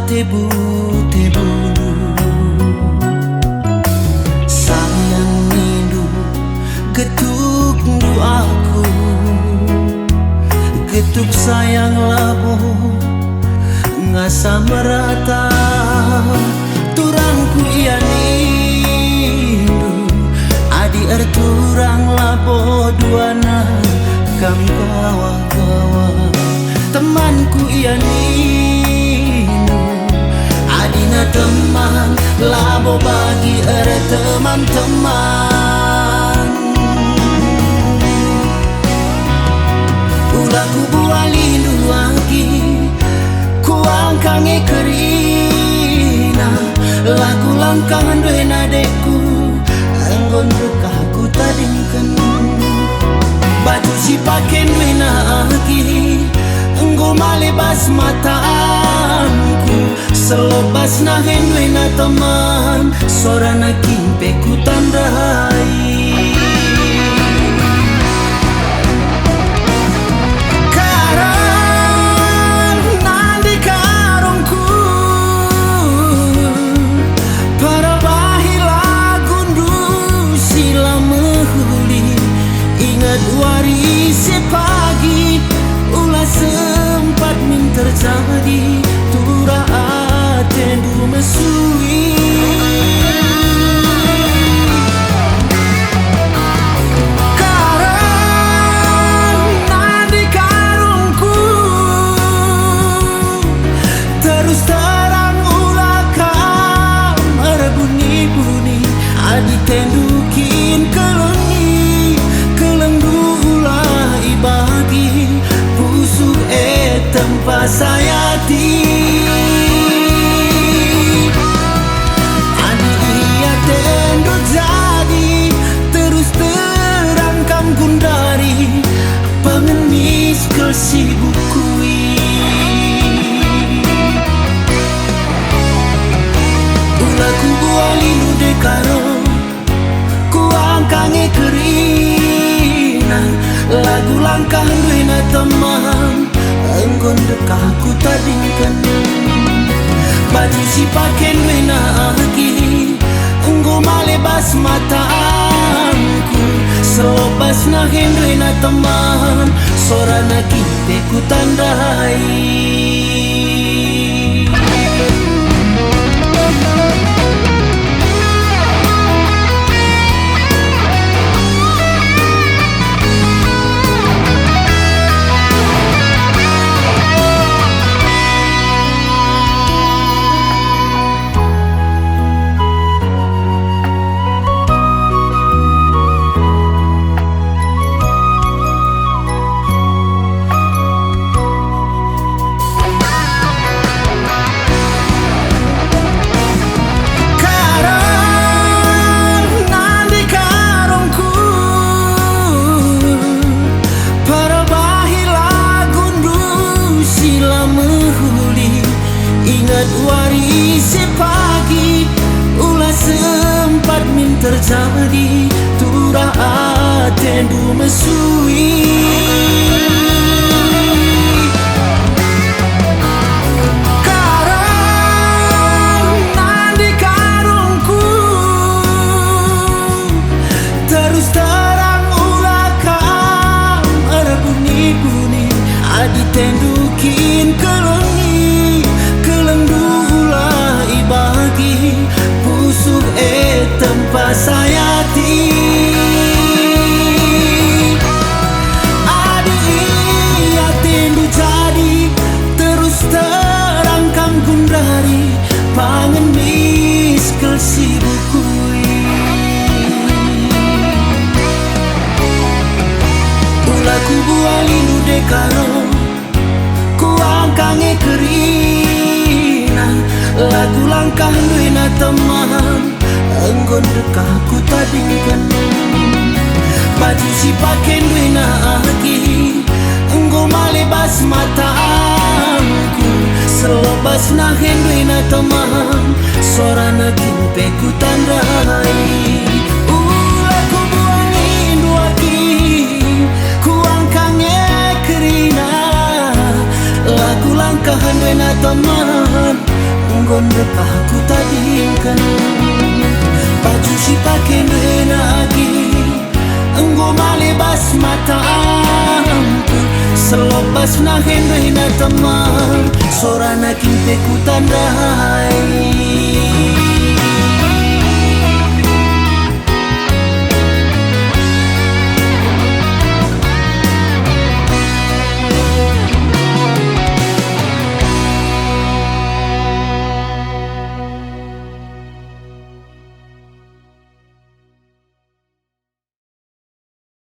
tebu-tebu sayang nindu getuk doaku getuk sayang labo ngasa merata turangku iya nindu adi erturang labo duana kam kawa-kawa temanku iya nindu adina teman labo bagi teman-teman ulaku buah lindu lagi kuangkange kerina lagu langkangan duen adekku anggon dekahku tadingkan baju si paken wena lagi enggo malebas mataanku selebas nahen wena teman sorana kimpe ku tandai karang nandi karongku para bahila gundu sila mehuli ingat warisi pagi ulah sempat min terjadi tura atendu mesui karang nadi karungku terus terang ulah kamar bunyi-bunyi adi tendukin kelengi kelengdu ulah ibagi pusuk tempat saya di adi iya tendu jadi terus terang kam gundari pengemis kesibukui ulaku buah lindu dekaro kuangkange kerina lagu langkah duena teman enggon dekahku tadingkan baju si paken wena lagi enggo malebas mataanku selebas nahen duena teman sorana kimpe ku tandai warisi pagi ulah sempat min terjadi tura atendu mesui karang nandi karungku terus terang ulah kamar bunyi-bunyi adi tendukin kelengi kelengdulah ibagi pusuk tempat saya di adi iya tendu jadi terus terang kam gundari pangemis kesibukui ulaku buah lindu dekaro kuangkange kerina lagu langkah duena teman enggon dekahku tadingkan baju si paken duena lagi enggo malebas mataanku selebas nahen duena teman sorana kimpe ku tandai ulaku buah lindu lagi kuangkange kerina lagu langkah duena teman enggon dekah ku tadingkan. Baju si pake ndena agi enggo malebas mata ampu. Selobas na hendena teman sorana kinte ku tanda